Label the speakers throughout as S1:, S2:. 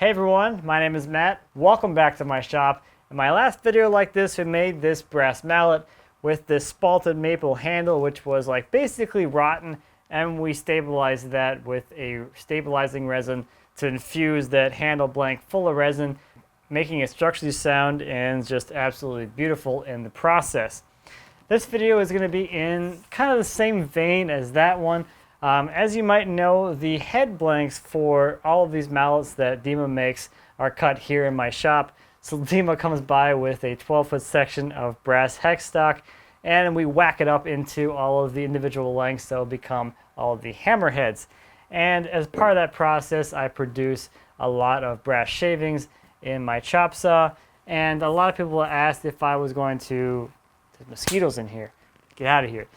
S1: Hey everyone, my name is Matt. Welcome back to my shop. In my last video like this, we made this brass mallet with this spalted maple handle, which was like basically rotten, and we stabilized that with a stabilizing resin to infuse that handle blank full of resin, making it structurally sound and just absolutely beautiful in the process. This video is going to be in kind of the same vein as that one. As you might know, the head blanks for all of these mallets that Dema makes are cut here in my shop. So Dema comes by with a 12-foot section of brass hex stock, and we whack it up into all of the individual lengths that will become all of the hammer heads. And as part of that process, I produce a lot of brass shavings in my chop saw. And a lot of people asked if I was going to... There's mosquitoes in here. Get out of here.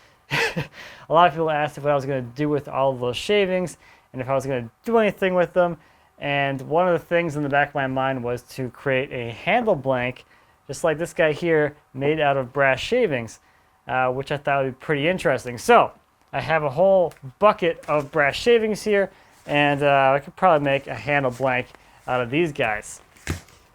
S1: A lot of people asked what I was going to do with all of those shavings and if I was going to do anything with them. And one of the things in the back of my mind was to create a handle blank, just like this guy here, made out of brass shavings, which I thought would be pretty interesting. So I have a whole bucket of brass shavings here, and I could probably make a handle blank out of these guys.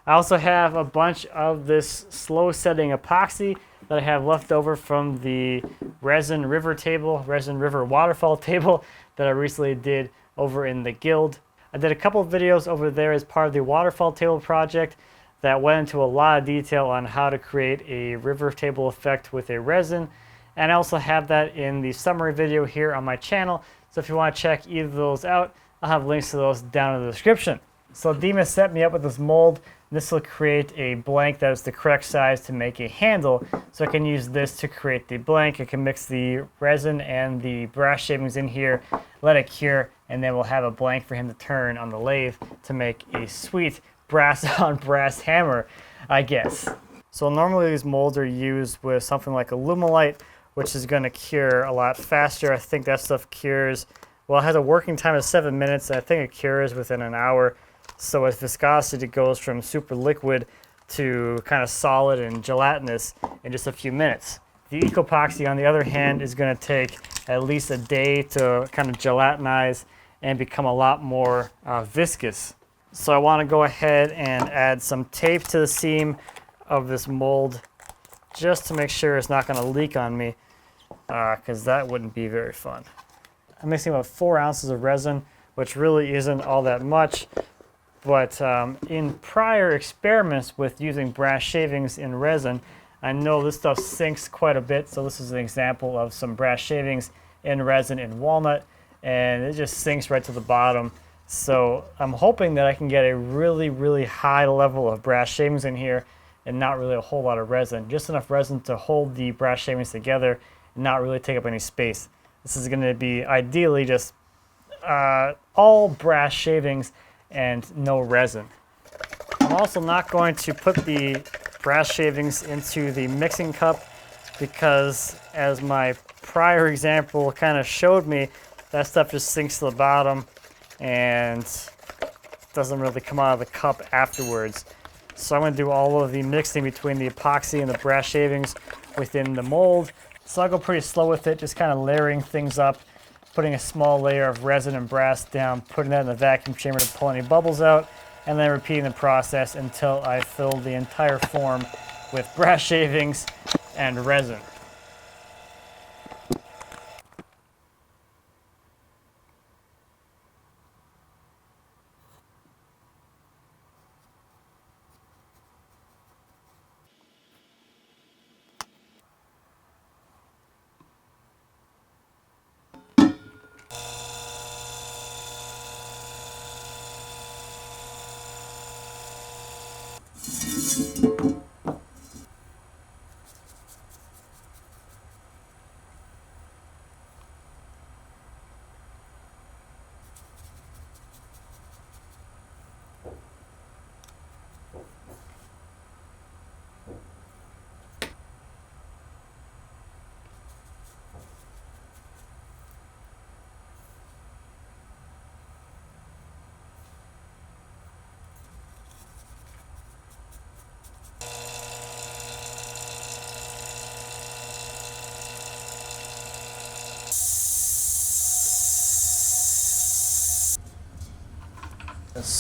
S1: I also have a bunch of this slow setting epoxy that I have left over from the Resin River waterfall table that I recently did over in the guild. I did a couple of videos over there as part of the waterfall table project that went into a lot of detail on how to create a river table effect with a resin. And I also have that in the summary video here on my channel. So if you want to check either of those out, I'll have links to those down in the description. So Dema set me up with this mold. This will create a blank that is the correct size to make a handle. So I can use this to create the blank. I can mix the resin and the brass shavings in here, let it cure, and then we'll have a blank for him to turn on the lathe to make a sweet brass on brass hammer, I guess. So normally these molds are used with something like Alumilite, which is going to cure a lot faster. I think that stuff cures, well, it has a working time of 7 minutes. I think it cures within an hour. So its viscosity goes from super liquid to kind of solid and gelatinous in just a few minutes. The Ecopoxy, on the other hand, is going to take at least a day to kind of gelatinize and become a lot more viscous. So I want to go ahead and add some tape to the seam of this mold just to make sure it's not going to leak on me, because that wouldn't be very fun. I'm mixing about 4 ounces of resin, which really isn't all that much. But in prior experiments with using brass shavings in resin, I know this stuff sinks quite a bit. So this is an example of some brass shavings in resin in walnut, and it just sinks right to the bottom. So I'm hoping that I can get a really, really high level of brass shavings in here and not really a whole lot of resin. Just enough resin to hold the brass shavings together and not really take up any space. This is going to be ideally just all brass shavings and no resin. I'm also not going to put the brass shavings into the mixing cup because, as my prior example kind of showed me, that stuff just sinks to the bottom and doesn't really come out of the cup afterwards. So I'm going to do all of the mixing between the epoxy and the brass shavings within the mold. So I'll go pretty slow with it, just kind of layering things up, putting a small layer of resin and brass down, putting that in the vacuum chamber to pull any bubbles out, and then repeating the process until I fill the entire form with brass shavings and resin.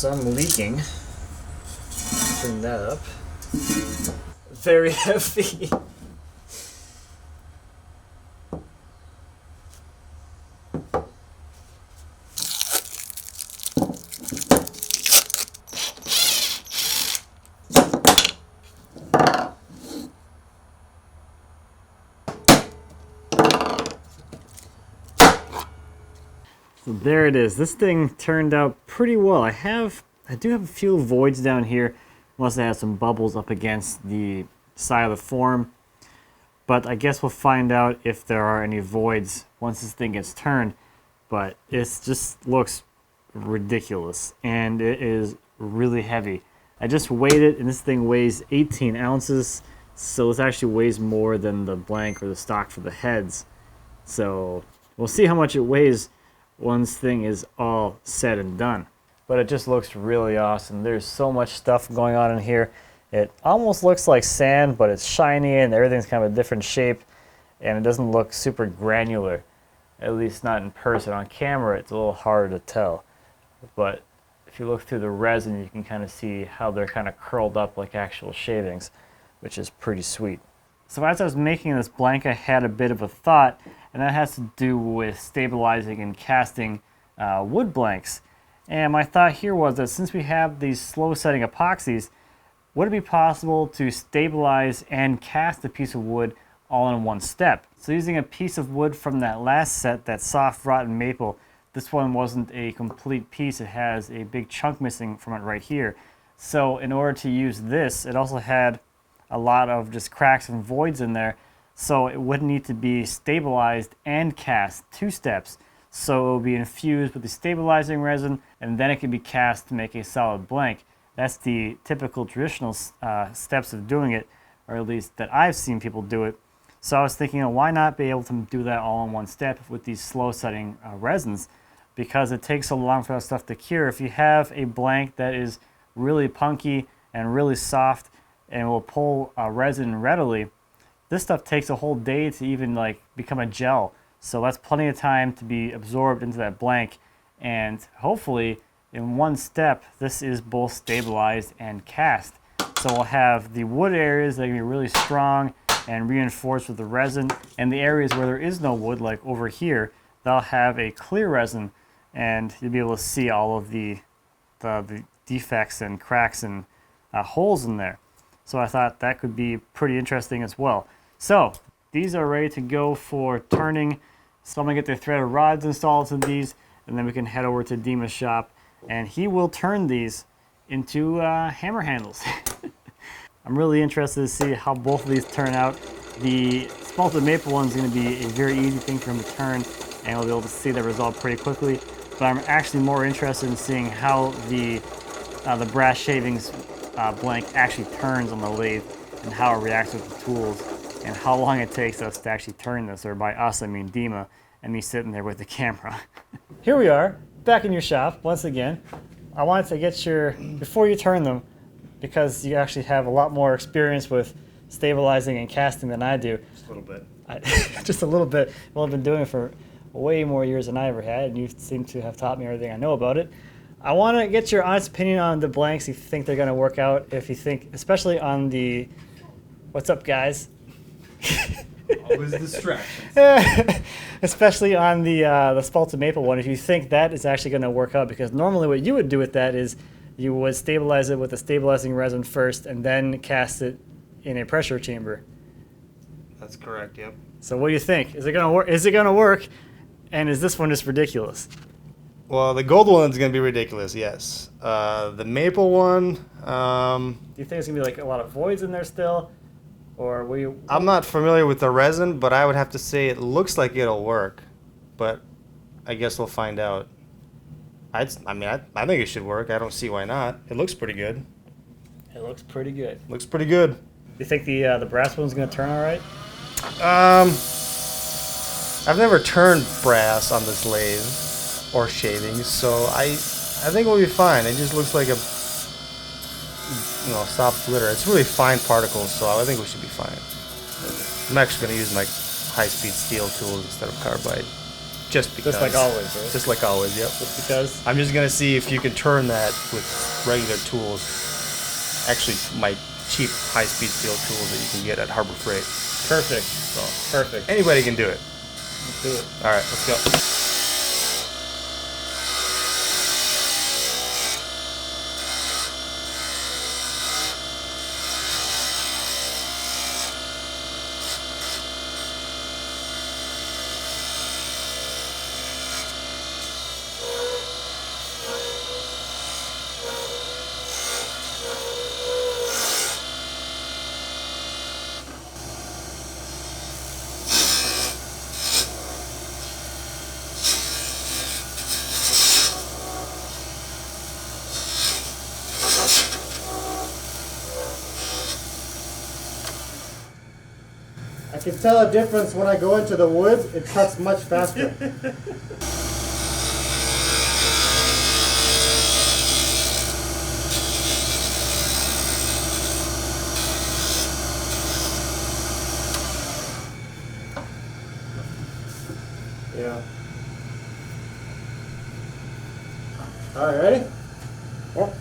S1: some leaking. Bring that up. Very heavy. So there it is. This thing turned out pretty well. I do have a few voids down here, unless it has some bubbles up against the side of the form. But I guess we'll find out if there are any voids once this thing gets turned. But it just looks ridiculous, and it is really heavy. I just weighed it, and this thing weighs 18 ounces, so this actually weighs more than the blank or the stock for the heads. So we'll see how much it weighs once thing is all said and done. But it just looks really awesome. There's so much stuff going on in here. It almost looks like sand, but it's shiny and everything's kind of a different shape, and it doesn't look super granular, at least not in person. On camera it's a little harder to tell, but if you look through the resin you can kind of see how they're kind of curled up like actual shavings, which is pretty sweet. So as I was making this blank, I had a bit of a thought, and that has to do with stabilizing and casting wood blanks. And my thought here was that since we have these slow setting epoxies, would it be possible to stabilize and cast a piece of wood all in one step? So using a piece of wood from that last set, that soft rotten maple, this one wasn't a complete piece. It has a big chunk missing from it right here. So in order to use this, it also had a lot of just cracks and voids in there. So it would need to be stabilized and cast 2 steps. So it will be infused with the stabilizing resin, and then it can be cast to make a solid blank. That's the typical traditional steps of doing it, or at least that I've seen people do it. So I was thinking, why not be able to do that all in one step with these slow setting resins? Because it takes so long for that stuff to cure. If you have a blank that is really punky and really soft and will pull resin readily, this stuff takes a whole day to even like become a gel. So that's plenty of time to be absorbed into that blank, and hopefully in one step this is both stabilized and cast. So we'll have the wood areas that are going to be really strong and reinforced with the resin, and the areas where there is no wood, like over here, they'll have a clear resin, and you'll be able to see all of the defects and cracks and holes in there. So I thought that could be pretty interesting as well. So these are ready to go for turning. So I'm going to get the threaded rods installed in these, and then we can head over to Dema's shop, and he will turn these into hammer handles. I'm really interested to see how both of these turn out. The spalted maple one is going to be a very easy thing for him to turn, and we'll be able to see the result pretty quickly. But I'm actually more interested in seeing how the brass shavings blank actually turns on the lathe, and how it reacts with the tools, and how long it takes us to actually turn this, or by us I mean Dema, and me sitting there with the camera. Here we are, back in your shop once again. I wanted to get your, before you turn them, because you actually have a lot more experience with stabilizing and casting than I do.
S2: Just a little bit.
S1: Just a little bit. Well, I've been doing it for way more years than I ever had, and you seem to have taught me everything I know about it. I want to get your honest opinion on the blanks, if you think they're going to work out, if you think, especially on the, what's up guys?
S2: Always distractions.
S1: Especially on the spalted maple one, if you think that is actually going to work out, because normally what you would do with that is you would stabilize it with a stabilizing resin first and then cast it in a pressure chamber.
S2: That's correct, yep.
S1: So what do you think? Is it going to work? Is it going to work? And is this one just ridiculous?
S2: Well, the gold one's going to be ridiculous, yes. The maple one...
S1: do you think there's going to be like a lot of voids in there still? Or will you...
S2: I'm not familiar with the resin, but I would have to say it looks like it'll work. But I guess we'll find out. I think it should work. I don't see why not. It looks pretty good.
S1: It looks pretty good.
S2: Looks pretty good.
S1: You think the brass one's going to turn all right?
S2: I've never turned brass on this lathe or shavings, so I think we'll be fine. It just looks like a soft glitter. It's really fine particles, so I think we should be fine. I'm actually going to use my high-speed steel tools instead of carbide. Just because.
S1: Just like always, right?
S2: Just like always, yep.
S1: Just because.
S2: I'm just gonna see if you can turn that with regular tools. Actually, my cheap high-speed steel tools that you can get at Harbor Freight.
S1: Perfect.
S2: So
S1: Perfect.
S2: anybody can do it.
S1: Let's do it.
S2: All right, let's go.
S3: I can tell a difference when I go into the woods. It cuts much faster. Yeah. All right, ready? Oh.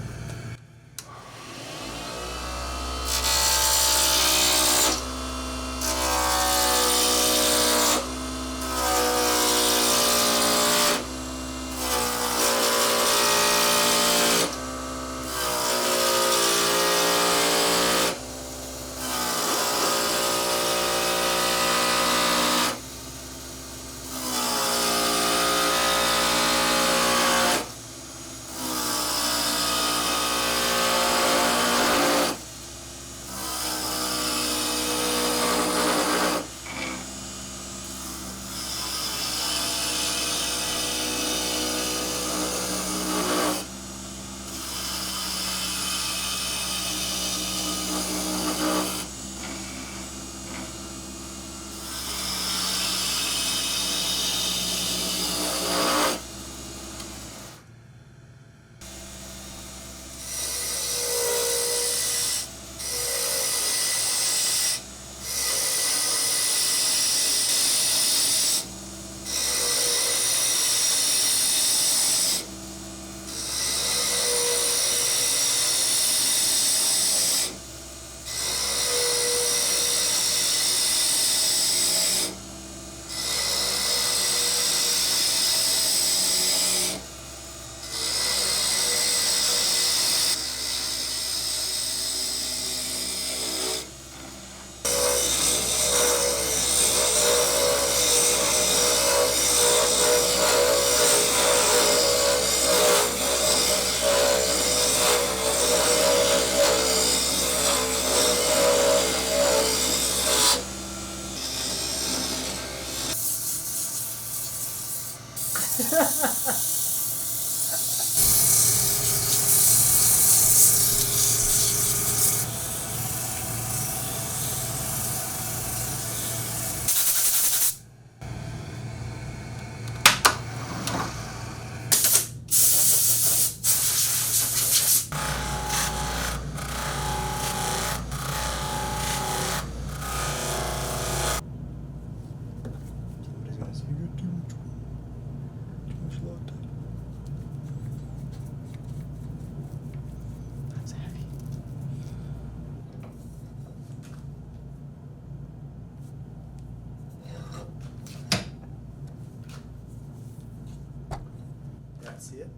S3: See it?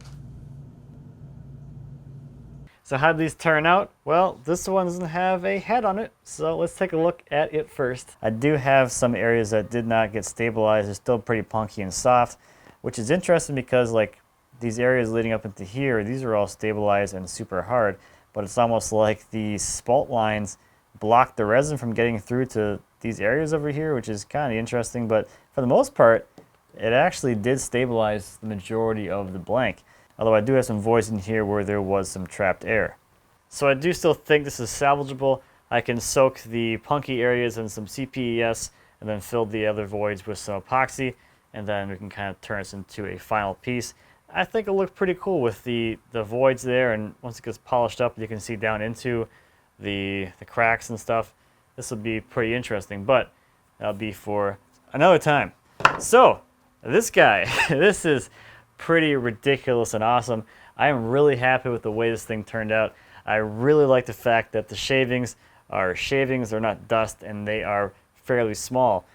S1: So how'd these turn out? Well, this one doesn't have a head on it, so let's take a look at it first. I do have some areas that did not get stabilized. They're still pretty punky and soft, which is interesting because like these areas leading up into here, these are all stabilized and super hard, but it's almost like the spalt lines block the resin from getting through to these areas over here, which is kind of interesting, but for the most part, it actually did stabilize the majority of the blank. Although I do have some voids in here where there was some trapped air. So I do still think this is salvageable. I can soak the punky areas in some CPES and then fill the other voids with some epoxy, and then we can kind of turn this into a final piece. I think it'll look pretty cool with the voids there, and once it gets polished up, you can see down into the cracks and stuff. This will be pretty interesting, but that'll be for another time. So, This guy, this is pretty ridiculous and awesome. I am really happy with the way this thing turned out. I really like the fact that the shavings are shavings, they're not dust, and they are fairly small.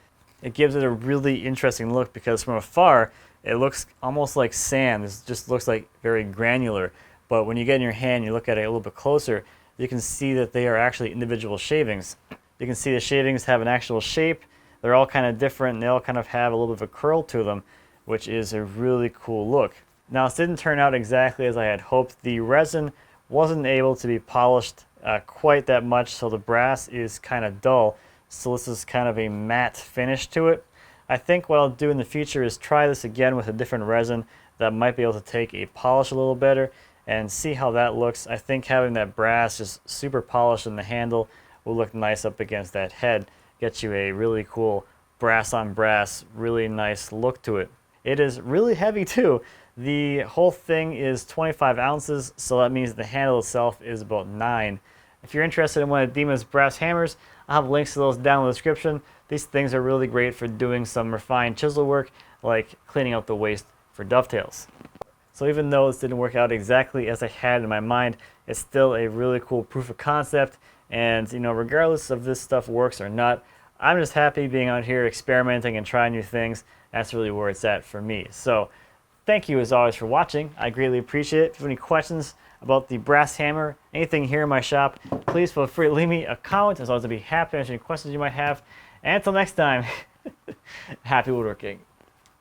S1: It gives it a really interesting look because from afar, it looks almost like sand. This just looks like very granular. But when you get in your hand, you look at it a little bit closer, you can see that they are actually individual shavings. You can see the shavings have an actual shape. They're all kind of different, and they all kind of have a little bit of a curl to them, which is a really cool look. Now, this didn't turn out exactly as I had hoped. The resin wasn't able to be polished quite that much, so the brass is kind of dull. So this is kind of a matte finish to it. I think what I'll do in the future is try this again with a different resin that might be able to take a polish a little better and see how that looks. I think having that brass just super polished in the handle will look nice up against that head. Get you a really cool brass on brass, really nice look to it. It is really heavy too. The whole thing is 25 ounces, so that means the handle itself is about 9. If you're interested in one of Dema's brass hammers, I'll have links to those down in the description. These things are really great for doing some refined chisel work, like cleaning out the waste for dovetails. So even though this didn't work out exactly as I had in my mind, it's still a really cool proof of concept. And you know, regardless of this stuff works or not, I'm just happy being out here experimenting and trying new things. That's really where it's at for me. So thank you as always for watching. I greatly appreciate it. If you have any questions about the brass hammer, anything here in my shop, please feel free to leave me a comment. As always, I'll be happy to answer any questions you might have. And until next time, happy woodworking.